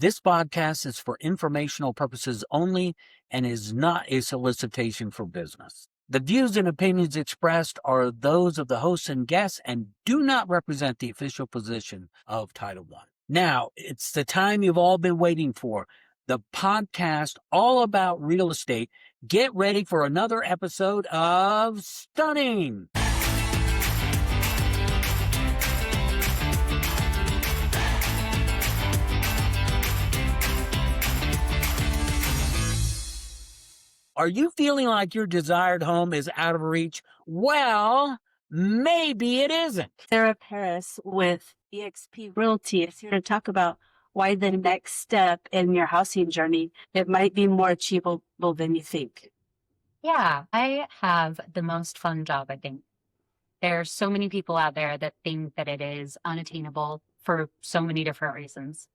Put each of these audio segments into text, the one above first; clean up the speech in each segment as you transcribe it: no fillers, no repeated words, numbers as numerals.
This podcast is for informational purposes only and is not a solicitation for business. The views and opinions expressed are those of the hosts and guests and do not represent the official position of Title I. Now, it's the time you've all been waiting for, the podcast all about real estate. Get ready for another episode of Stunning. Are you feeling like your desired home is out of reach? Well, maybe it isn't. Sarah Parris with EXP Realty is here to talk about why the next step in your housing journey, it might be more achievable than you think. Yeah, I have the most fun job, I think. There are so many people out there that think that it is unattainable for so many different reasons.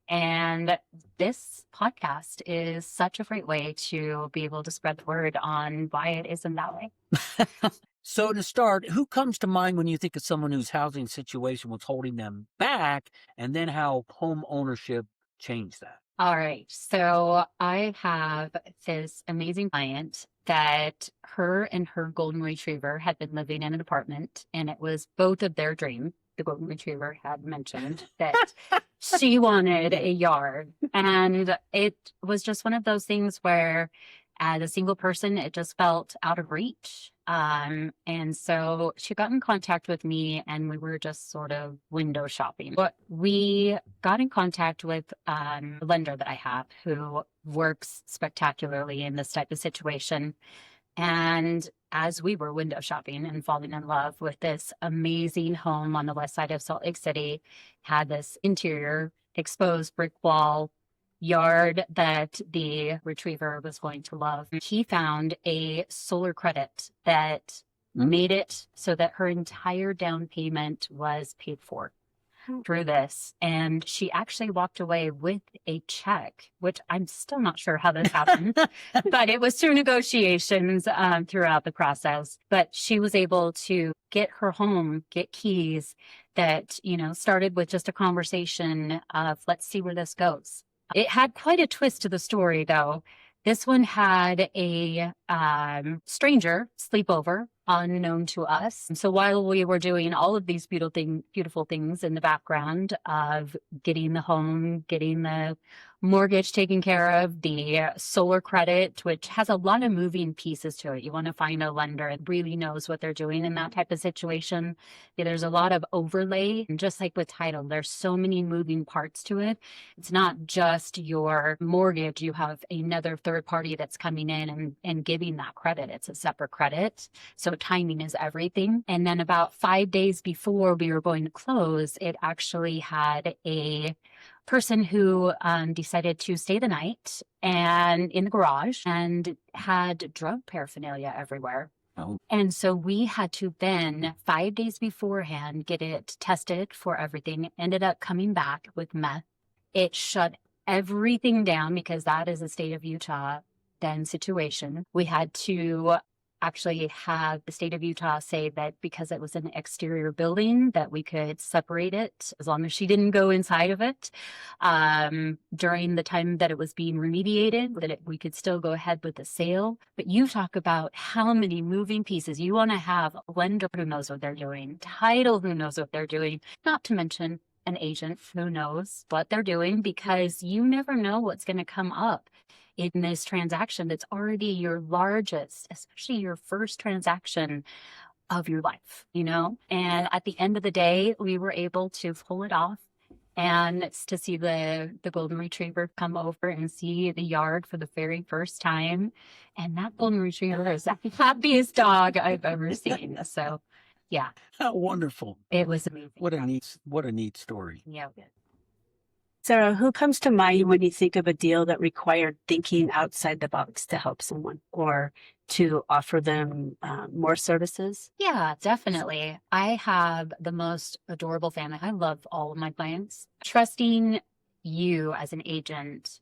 And this podcast is such a great way to be able to spread the word on why it isn't that way. So to start, who comes to mind when you think of someone whose housing situation was holding them back, and then how home ownership changed that? All right. So I have this amazing client that her and her golden retriever had been living in an apartment, and it was both of their dream. The golden retriever had mentioned that she wanted a yard, and it was just one of those things where as a single person, it just felt out of reach. And so she got in contact with me and we were just sort of window shopping. But we got in contact with a lender that I have who works spectacularly in this type of situation. And as we were window shopping and falling in love with this amazing home on the west side of Salt Lake City, had this interior exposed brick wall yard that the retriever was going to love. He found a solar credit that made it so that her entire down payment was paid for through this. And she actually walked away with a check, which I'm still not sure how this happened, but it was through negotiations throughout the process. But she was able to get her home, get keys that, started with just a conversation of, let's see where this goes. It had quite a twist to the story, though. This one had a stranger sleepover, unknown to us. So while we were doing all of these beautiful things in the background of getting the home, getting the mortgage taken care of, the solar credit, which has a lot of moving pieces to it. You want to find a lender that really knows what they're doing in that type of situation. Yeah, there's a lot of overlay. And just like with title, there's so many moving parts to it. It's not just your mortgage. You have another third party that's coming in and giving that credit. It's a separate credit. So timing is everything. And then about 5 days before we were going to close, it actually had a person who decided to stay the night and in the garage and had drug paraphernalia everywhere. Oh. And so we had to then 5 days beforehand get it tested for everything. It ended up coming back with meth. It shut everything down because that is a state of Utah then situation. We had to actually have the state of Utah say that because it was an exterior building that we could separate it as long as she didn't go inside of it during the time that it was being remediated, that we could still go ahead with the sale. But you talk about how many moving pieces. You want to have a lender who knows what they're doing, title who knows what they're doing, not to mention an agent who knows what they're doing, because you never know what's going to come up in this transaction that's already your largest, especially your first transaction of your life, And at the end of the day, we were able to pull it off and to see the golden retriever come over and see the yard for the very first time. And that golden retriever is the happiest dog I've ever seen. So, yeah. How wonderful. It was amazing. What a neat story. Yeah. Sarah, who comes to mind when you think of a deal that required thinking outside the box to help someone or to offer them more services? Yeah, definitely. I have the most adorable family. I love all of my clients. Trusting you as an agent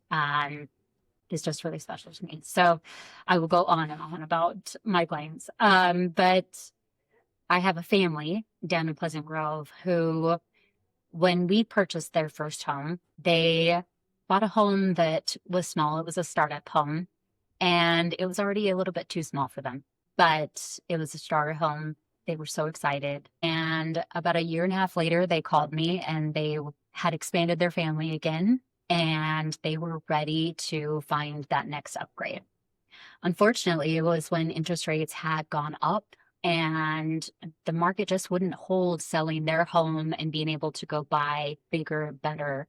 is just really special to me. So I will go on and on about my clients. But I have a family down in Pleasant Grove who, when we purchased their first home, they bought a home that was small. It was a startup home, and it was already a little bit too small for them, but it was a starter home. They were so excited. And about a year and a half later, they called me and they had expanded their family again, and they were ready to find that next upgrade. Unfortunately, it was when interest rates had gone up and the market just wouldn't hold selling their home and being able to go buy bigger, better.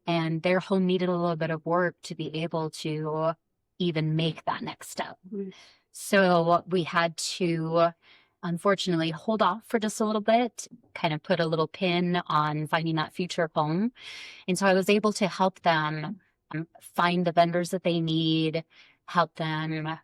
And their home needed a little bit of work to be able to even make that next step. So we had to, unfortunately, hold off for just a little bit, kind of put a little pin on finding that future home. And so I was able to help them find the vendors that they need, help them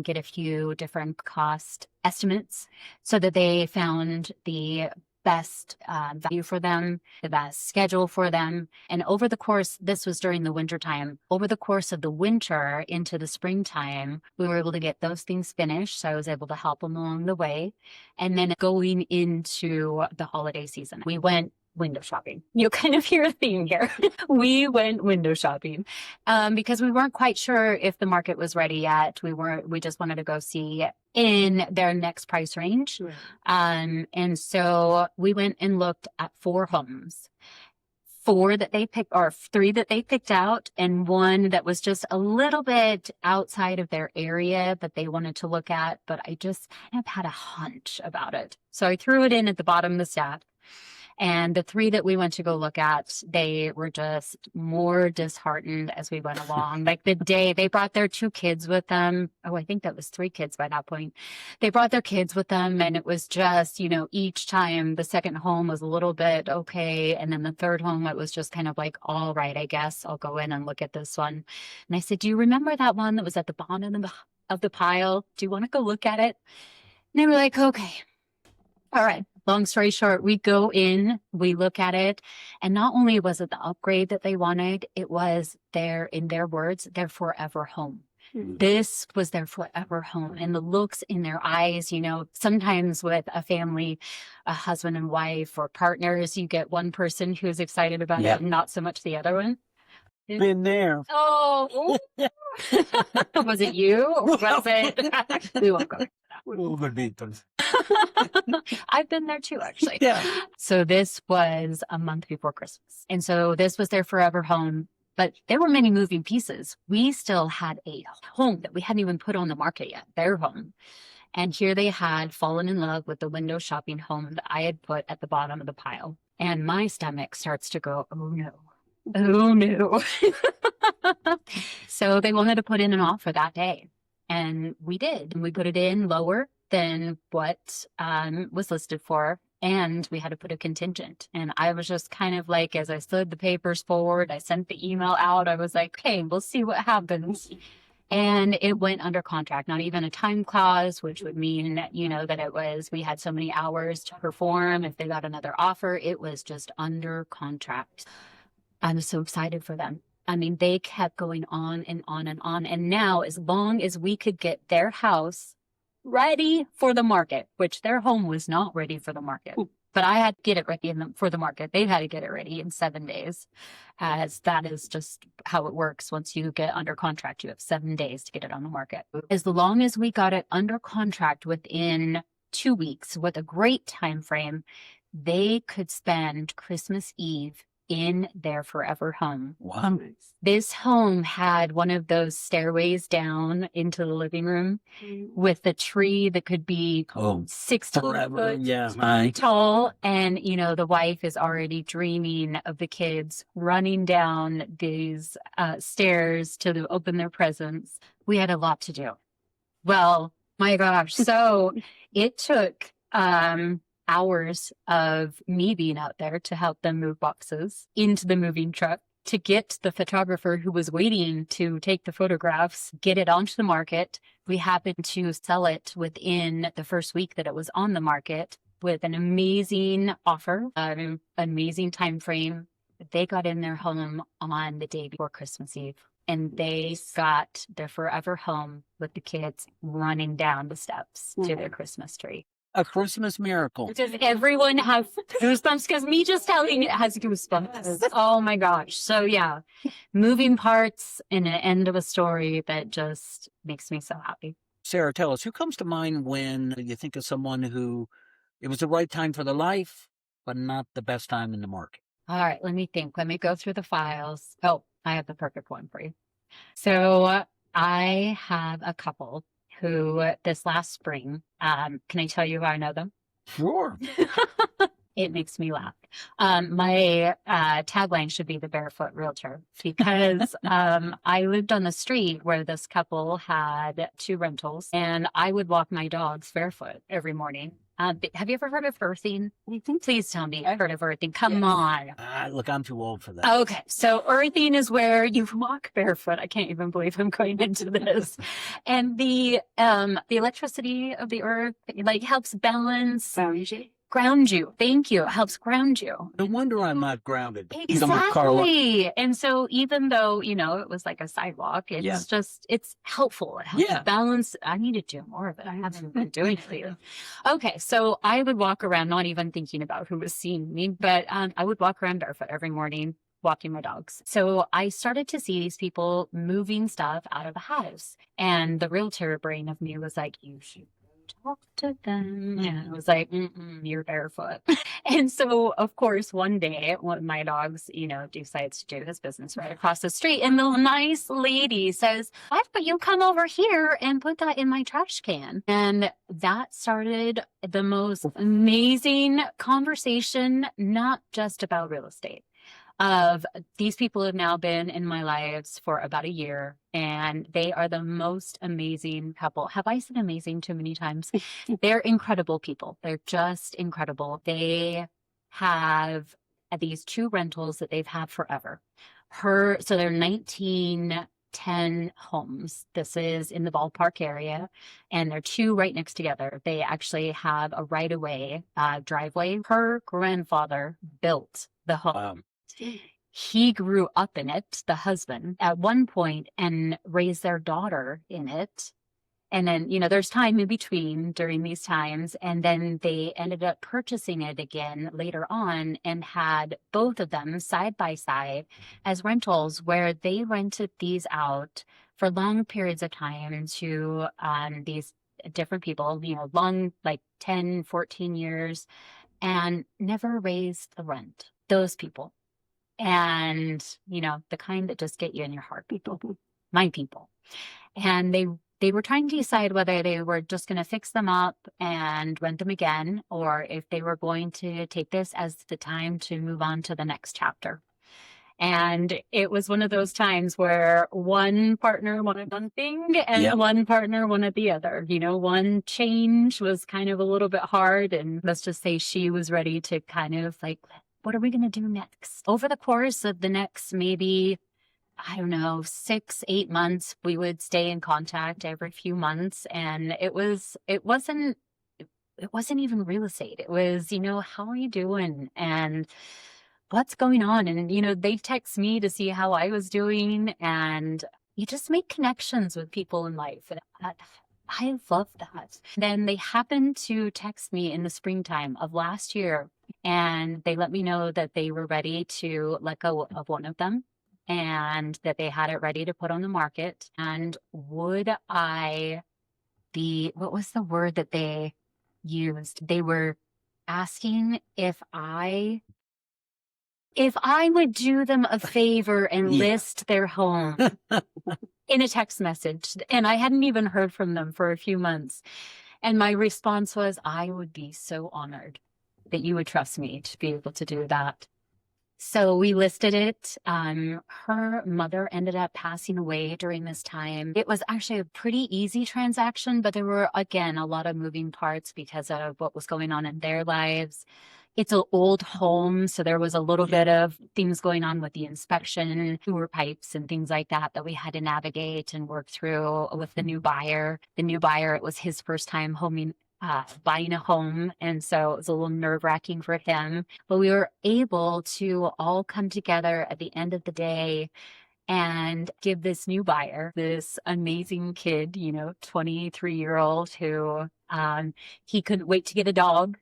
get a few different cost estimates so that they found the best value for them, the best schedule for them. And over the course, this was during the winter time, over the course of the winter into the springtime, we were able to get those things finished. So I was able to help them along the way. And then going into the holiday season, we went window shopping. You'll kind of hear a theme here. We went window shopping because we weren't quite sure if the market was ready yet. We just wanted to go see in their next price range. And so we went and looked at 4 homes. 4 that they picked, or 3 that they picked out, and 1 that was just a little bit outside of their area that they wanted to look at, but I just kind of had a hunch about it. So I threw it in at the bottom of the stack. And the 3 that we went to go look at, they were just more disheartened as we went along. Like the day they brought their 2 kids with them. Oh, I think that was 3 kids by that point. They brought their kids with them, and it was just, each time the second home was a little bit okay. And then the third home, it was just kind of like, all right, I guess I'll go in and look at this one. And I said, do you remember that one that was at the bottom of the pile? Do you want to go look at it? And they were like, okay. All right. Long story short, we go in, we look at it, and not only was it the upgrade that they wanted, it was in their words, their forever home. This was their forever home. And the looks in their eyes, sometimes with a family, a husband and wife or partners, you get one person who's excited about it and not so much the other one. Been there. Oh, was it you or was it? We won't go. I've been there too, actually. Yeah. So this was a month before Christmas. And so this was their forever home, but there were many moving pieces. We still had a home that we hadn't even put on the market yet, their home. And here they had fallen in love with the window shopping home that I had put at the bottom of the pile. And my stomach starts to go, oh no. Oh no. So they wanted to put in an offer that day. And we did. And we put it in lower than what was listed for. And we had to put a contingent. And I was just kind of like, as I slid the papers forward, I sent the email out. I was like, hey, we'll see what happens. And it went under contract, not even a time clause, which would mean, that we had so many hours to perform. If they got another offer, it was just under contract. I was so excited for them. I mean, they kept going on and on and on. And now, as long as we could get their house ready for the market, which their home was not ready for the market, but I had to get it ready for the market. They had to get it ready in 7 days, as that is just how it works. Once you get under contract, you have 7 days to get it on the market. As long as we got it under contract within 2 weeks with a great time frame, they could spend Christmas Eve in their forever home. Wow. This home had one of those stairways down into the living room with a tree that could be 60 foot tall. And, the wife is already dreaming of the kids running down these stairs to open their presents. We had a lot to do. Well, my gosh. So it took hours of me being out there to help them move boxes into the moving truck, to get the photographer who was waiting to take the photographs, get it onto the market. We happened to sell it within the first week that it was on the market with an amazing offer, an amazing time frame. They got in their home on the day before Christmas Eve, and they got their forever home with the kids running down the steps to their Christmas tree. A Christmas miracle. Does everyone have goosebumps? Because me just telling it has goosebumps. Oh my gosh. So yeah, moving parts and an end of a story that just makes me so happy. Sarah, tell us, who comes to mind when you think of someone who it was the right time for their life, but not the best time in the market? All right, let me think. Let me go through the files. Oh, I have the perfect one for you. So I have a couple who this last spring, can I tell you how I know them? Sure. It makes me laugh. My tagline should be the barefoot realtor because I lived on the street where this couple had 2 rentals and I would walk my dogs barefoot every morning. Have you ever heard of earthing? Please tell me you've heard of earthing. Come on. Look, I'm too old for that. Okay, so earthing is where you walk barefoot. I can't even believe I'm going into this. And the electricity of the earth like helps balance ground you. Thank you. It helps ground you. No wonder I'm not grounded. I'm with Carla. Exactly. And so even though, it was like a sidewalk, it's just, it's helpful. It helps balance. I need to do more of it. I haven't been doing it lately. Okay. So I would walk around, not even thinking about who was seeing me, but I would walk around barefoot every morning, walking my dogs. So I started to see these people moving stuff out of the house. And the realtor brain of me was like, you should talk to them. And I was like, you're barefoot. And so, of course, one day, one of my dogs, decides to do his business right across the street. And the nice lady says, why don't you come over here and put that in my trash can? And that started the most amazing conversation, not just about real estate. Of these people have now been in my lives for about a year and they are the most amazing couple. Have I said amazing too many times? They're incredible people. They're just incredible. They have these 2 rentals that they've had forever. So they're 1910 homes. This is in the ballpark area and they're 2 right next together. They actually have a right-of-way driveway. Her grandfather built the home. He grew up in it, the husband, at one point and raised their daughter in it. And then, there's time in between during these times. And then they ended up purchasing it again later on and had both of them side by side as rentals where they rented these out for long periods of time to these different people, long, like 10, 14 years, and never raised the rent. Those people. And, the kind that just get you in your heart, people, my people. And they were trying to decide whether they were just going to fix them up and rent them again, or if they were going to take this as the time to move on to the next chapter. And it was one of those times where one partner wanted one thing and one partner wanted the other. One change was kind of a little bit hard. And let's just say she was ready to kind of like, what are we going to do next? Over the course of the next maybe, 6-8 months, we would stay in contact every few months. And it wasn't even real estate. It was, how are you doing? And what's going on? And, they text me to see how I was doing. And you just make connections with people in life. And I love that. Then they happened to text me in the springtime of last year. And they let me know that they were ready to let go of one of them and that they had it ready to put on the market. And would I be, what was the word that they used? They were asking if I would do them a favor and list their home in a text message. And I hadn't even heard from them for a few months. And my response was, I would be so honored that you would trust me to be able to do that. So we listed it. Her mother ended up passing away during this time. It was actually a pretty easy transaction, but there were, again, a lot of moving parts because of what was going on in their lives. It's an old home, so there was a little bit of things going on with the inspection, sewer pipes and things like that we had to navigate and work through with the new buyer. The new buyer, it was his first time buying a home. And so it was a little nerve-wracking for him. But we were able to all come together at the end of the day and give this new buyer, this amazing kid, 23-year-old who He couldn't wait to get a dog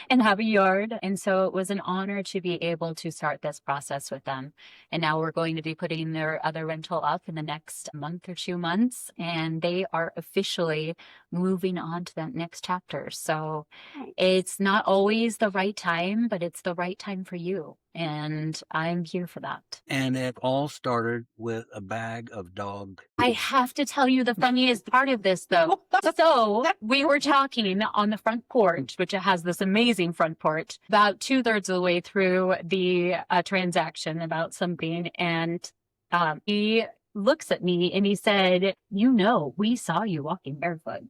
and have a yard. And so it was an honor to be able to start this process with them. And now we're going to be putting their other rental up in the next month or 2 months. And they are officially moving on to that next chapter. So it's not always the right time, but it's the right time for you. And I'm here for that. And it all started with a bag of dog. I have to tell you the funniest part of this, though. So we were talking on the front porch, which has this amazing front porch, about 2/3 of the way through the transaction about something. And he looks at me and he said, we saw you walking barefoot.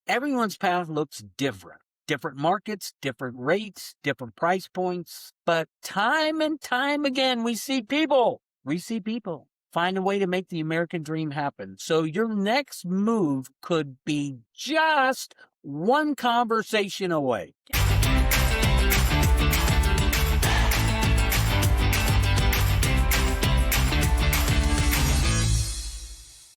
Everyone's path looks different. Different markets, different rates, different price points. But time and time again, we see people find a way to make the American dream happen. So your next move could be just one conversation away.